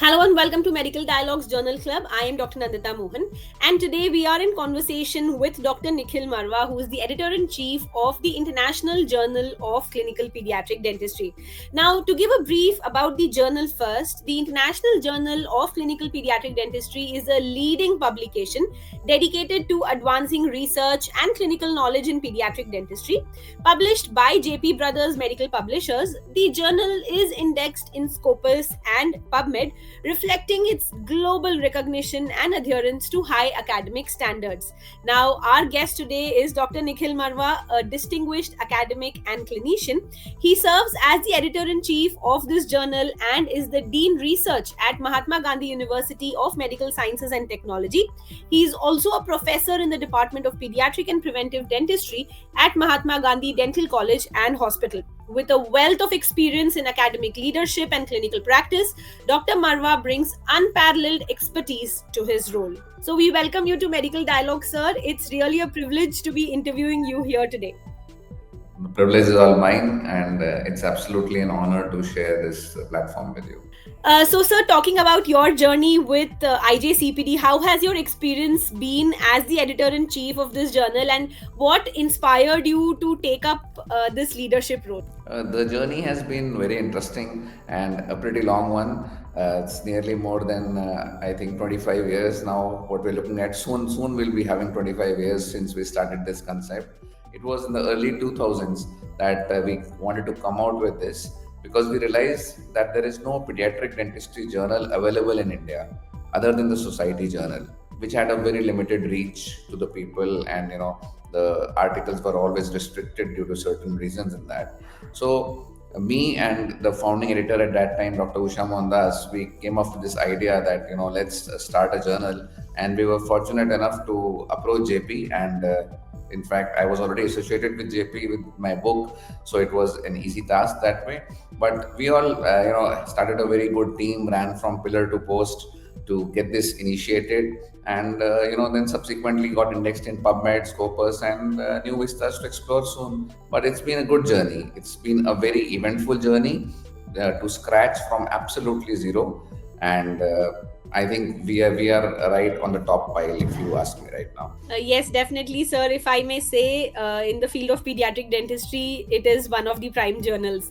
Hello and welcome to Medical Dialogues Journal Club. I am Dr. Nandita Mohan, and today we are in conversation with Dr. Nikhil Marwah, who is the editor-in-chief of the International Journal of Clinical Pediatric Dentistry. Now, to give a brief about the journal first, the International Journal of Clinical Pediatric Dentistry is a leading publication dedicated to advancing research and clinical knowledge in pediatric dentistry. Published by Jaypee Brothers Medical Publishers, the journal is indexed in Scopus and PubMed, reflecting its global recognition and adherence to high academic standards. Now, our guest today is Dr. Nikhil Marwah, a distinguished academic and clinician. He serves as the editor in chief of this journal and is the Dean Research at Mahatma Gandhi University of Medical Sciences and Technology. He is also a professor in the Department of Pediatric and Preventive Dentistry at Mahatma Gandhi Dental College and Hospital. With a wealth of experience in academic leadership and clinical practice, Dr. Marwah brings unparalleled expertise to his role. So we welcome you to Medical Dialogue, sir. It's really a privilege to be interviewing you here today. The privilege is all mine, and it's absolutely an honor to share this platform with you. So, sir, talking about your journey with IJCPD, how has your experience been as the editor-in-chief of this journal, and what inspired you to take up this leadership role? The journey has been very interesting and a pretty long one. It's nearly more than I think 25 years now. What we're looking at soon we'll be having 25 years since we started this concept. It was in the early 2000s that we wanted to come out with this, because we realized that there is no pediatric dentistry journal available in India other than the Society Journal, which had a very limited reach to the people, and the articles were always restricted due to certain reasons in that. So me and the founding editor at that time, Dr. Usha Mohandas, we came up with this idea that let's start a journal, and we were fortunate enough to approach Jaypee, and in fact, I was already associated with Jaypee with my book, so it was an easy task that way. But we all, started a very good team, ran from pillar to post to get this initiated, and then subsequently got indexed in PubMed, Scopus, and new vistas to explore soon. But it's been a good journey. It's been a very eventful journey to scratch from absolutely zero, and I think we are right on the top pile, if you ask me right now. Yes, definitely, sir. If I may say, in the field of pediatric dentistry, it is one of the prime journals.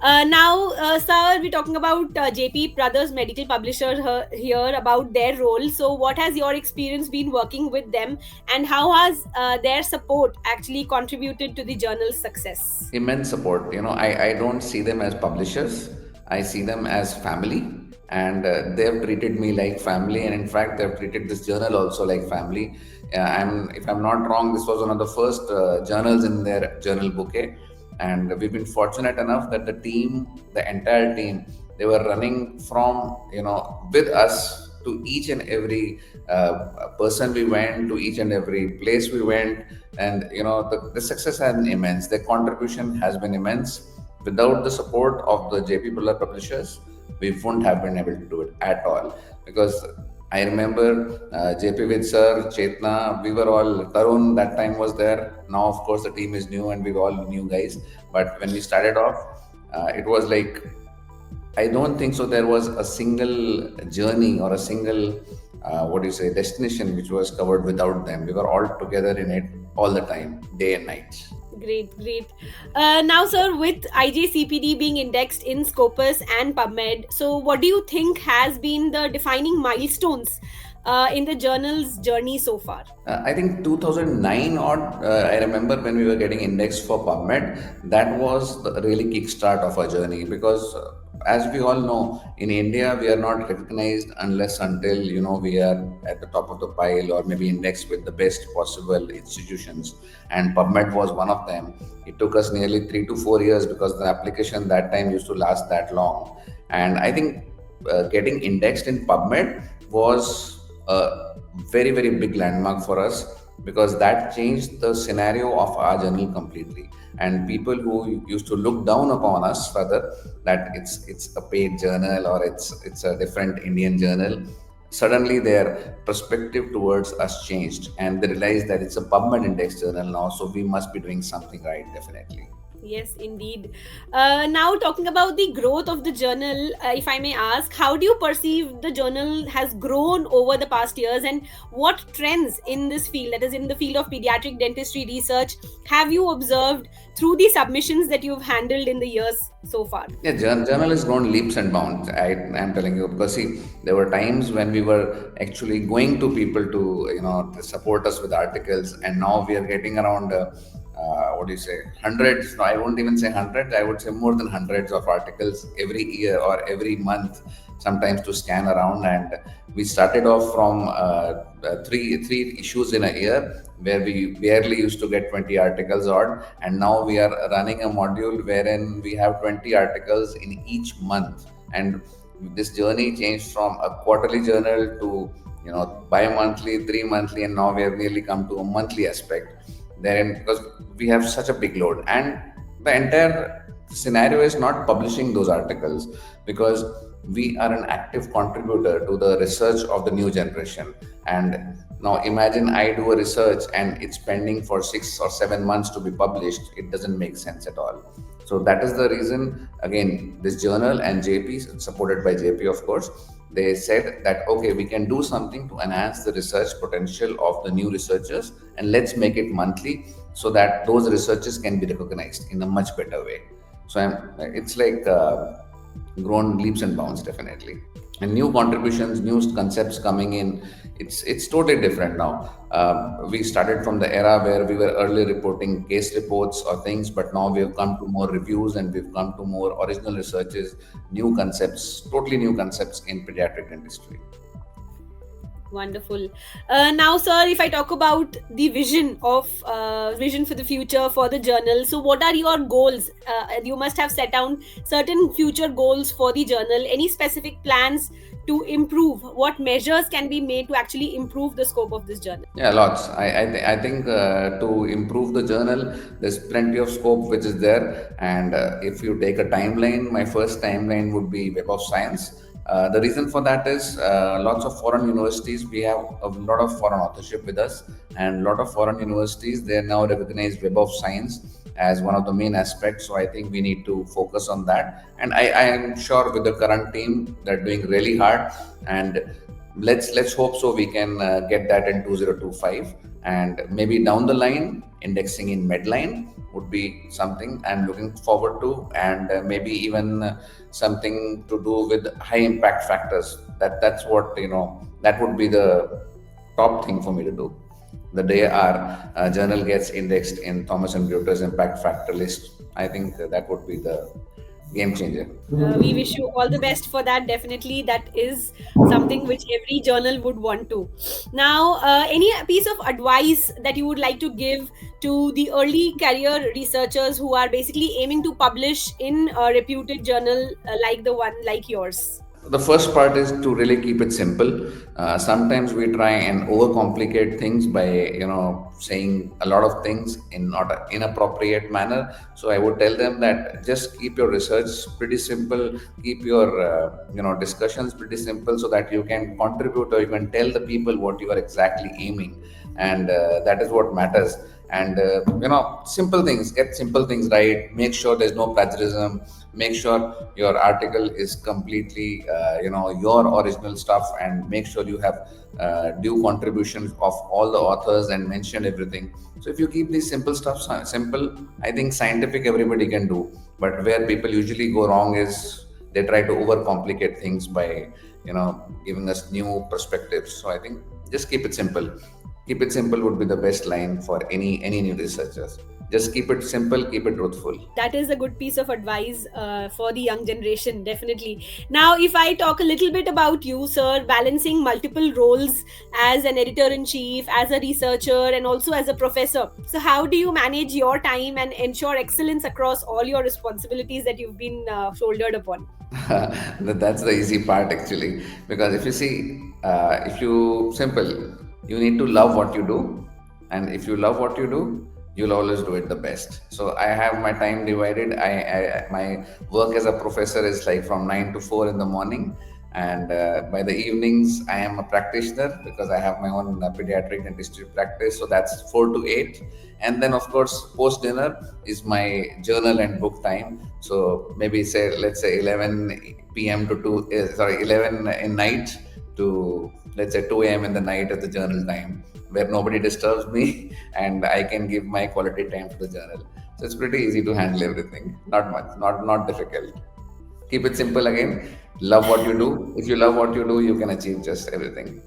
Sir, we're talking about Jaypee Brothers Medical Publisher here, about their role. So, what has your experience been working with them, and how has their support actually contributed to the journal's success? Immense support. I don't see them as publishers. I see them as family, and they've treated me like family, and in fact, they've treated this journal also like family. If I'm not wrong, this was one of the first journals in their journal bouquet, and we've been fortunate enough that the entire team, they were running from with us to each and every person we went to, each and every place we went, and the success has been immense. Their contribution has been immense. Without the support of the Jaypee Buller publishers, we wouldn't have been able to do it at all. Because I remember JP with Sir, Chetna, we were all, Tarun that time was there. Now, of course, the team is new and we were all new guys. But when we started off, it was like, I don't think so there was a single journey or a single, destination which was covered without them. We were all together in it all the time, day and night. Great. Now, sir, with IJCPD being indexed in Scopus and PubMed, so what do you think has been the defining milestones in the journal's journey so far? I think 2009 odd, I remember when we were getting indexed for PubMed, that was the really kickstart of our journey, because as we all know, in India, we are not recognized unless until, we are at the top of the pile or maybe indexed with the best possible institutions. And PubMed was one of them. It took us nearly 3 to 4 years because the application that time used to last that long. And I think getting indexed in PubMed was a very, very big landmark for us, because that changed the scenario of our journal completely. And people who used to look down upon us, rather, that it's a paid journal or it's a different Indian journal, suddenly their perspective towards us changed, and they realized that it's a PubMed index journal now, so we must be doing something right, definitely. Yes, indeed. Now, talking about the growth of the journal, if I may ask, how do you perceive the journal has grown over the past years, and what trends in this field, that is, in the field of pediatric dentistry research, have you observed through the submissions that you've handled in the years so far? Yeah, journal has grown leaps and bounds. I'm telling you, because see, there were times when we were actually going to people to to support us with articles, and now we are getting around what do you say, hundreds? No, I won't even say hundreds. I would say more than hundreds of articles every year or every month, sometimes to scan around. And we started off from three issues in a year, where we barely used to get 20 articles odd, and now we are running a module wherein we have 20 articles in each month. And this journey changed from a quarterly journal to bi-monthly, 3 monthly, and now we have nearly come to a monthly aspect. Then, because we have such a big load, and the entire scenario is not publishing those articles, because we are an active contributor to the research of the new generation. And now imagine I do a research and it's pending for 6 or 7 months to be published. It doesn't make sense at all. So that is the reason, again, this journal and Jaypee, supported by Jaypee, of course, they said that, okay, we can do something to enhance the research potential of the new researchers, and let's make it monthly, so that those researchers can be recognized in a much better way. So it's like grown leaps and bounds, definitely. And new contributions, new concepts coming in. It's totally different now. We started from the era where we were early reporting case reports or things, but now we've come to more reviews, and we've come to more original researches, new concepts, totally new concepts in pediatric dentistry. Wonderful. Now, sir, if I talk about the vision for the future for the journal, so what are your goals? You must have set down certain future goals for the journal. Any specific plans to improve? What measures can be made to actually improve the scope of this journal? Yeah, lots. I think to improve the journal, there's plenty of scope which is there. And if you take a timeline, my first timeline would be Web of Science. The reason for that is lots of foreign universities. We have a lot of foreign authorship with us, and a lot of foreign universities, they now recognize Web of Science as one of the main aspects. So I think we need to focus on that. And I am sure with the current team, they're doing really hard. And let's hope so we can get that in 2025. And maybe down the line, indexing in Medline would be something I'm looking forward to. And maybe even something to do with high impact factors. That's what that would be the top thing for me to do. The day our journal gets indexed in Thomas and Reuters impact factor list, I think that would be the game changer. We wish you all the best for that. Definitely, that is something which every journal would want to. Now, any piece of advice that you would like to give to the early career researchers who are basically aiming to publish in a reputed journal like the one like yours? The first part is to really keep it simple. Sometimes we try and overcomplicate things by saying a lot of things in not an inappropriate manner. So I would tell them that just keep your research pretty simple, keep your discussions pretty simple, so that you can contribute or you can tell the people what you are exactly aiming, and that is what matters. And simple things, get simple things right. Make sure there's no plagiarism. Make sure your article is completely your original stuff, and make sure you have due contributions of all the authors and mention everything. So if you keep these simple stuff simple, I think scientific everybody can do. But where people usually go wrong is they try to overcomplicate things by giving us new perspectives. So I think just keep it simple. Keep it simple would be the best line for any new researchers. Just keep it simple, keep it truthful. That is a good piece of advice for the young generation, definitely. Now, if I talk a little bit about you, sir, balancing multiple roles as an editor-in-chief, as a researcher, and also as a professor. So how do you manage your time and ensure excellence across all your responsibilities that you've been shouldered upon? That's the easy part, actually. Because if you see, you need to love what you do. And if you love what you do, you'll always do it the best. So I have my time divided. My work as a professor is like from 9 to 4 in the morning, And by the evenings, I am a practitioner because I have my own pediatric dentistry practice. So that's 4 to 8. And then, of course, post dinner is my journal and book time. So maybe say, let's say 11 p.m. to 11 in night to, let's say, 2 a.m. in the night at the journal time, where nobody disturbs me and I can give my quality time to the journal. So it's pretty easy to handle everything. Not much, not difficult. Keep it simple again. Love what you do. If you love what you do, you can achieve just everything.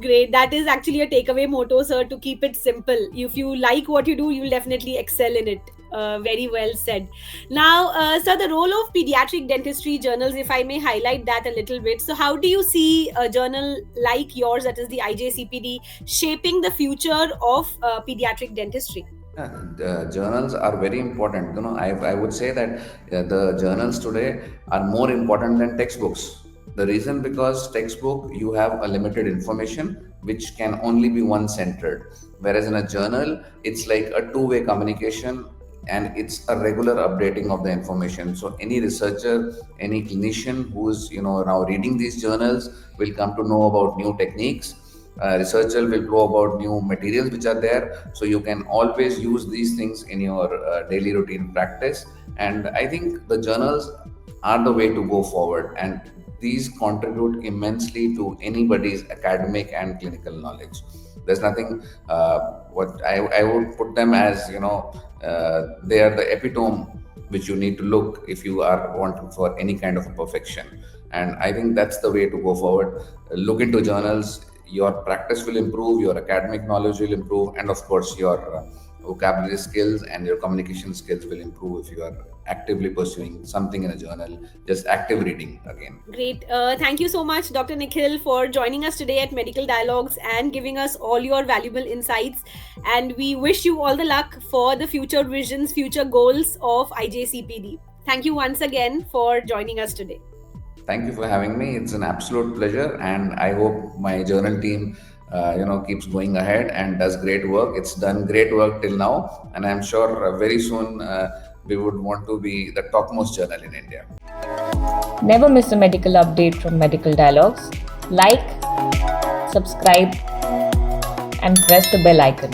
Great. That is actually a takeaway motto, sir, to keep it simple. If you like what you do, you'll definitely excel in it. Very well said. Now, sir, the role of pediatric dentistry journals, if I may highlight that a little bit. So, how do you see a journal like yours, that is the IJCPD, shaping the future of pediatric dentistry? The journals are very important. I would say that the journals today are more important than textbooks. The reason, because textbook you have a limited information which can only be one centered, whereas in a journal it's like a two-way communication and it's a regular updating of the information. So any researcher, any clinician who's now reading these journals will come to know about new techniques. Researcher will know about new materials which are there, so you can always use these things in your daily routine practice. And I think the journals are the way to go forward, and these contribute immensely to anybody's academic and clinical knowledge. There's nothing what I would put them as, they are the epitome which you need to look if you are wanting for any kind of perfection. And I think that's the way to go forward. Look into journals. Your practice will improve, your academic knowledge will improve, and of course your vocabulary skills and your communication skills will improve if you are actively pursuing something in a journal, just active reading again. Great. Thank you so much, Dr. Nikhil, for joining us today at Medical Dialogues and giving us all your valuable insights. And we wish you all the luck for the future visions, future goals of IJCPD. Thank you once again for joining us today. Thank you for having me. It's an absolute pleasure, and I hope my journal team, keeps going ahead and does great work. It's done great work till now, and I'm sure very soon we would want to be the topmost journal in India. Never miss a medical update from Medical Dialogues. Like, subscribe, and press the bell icon.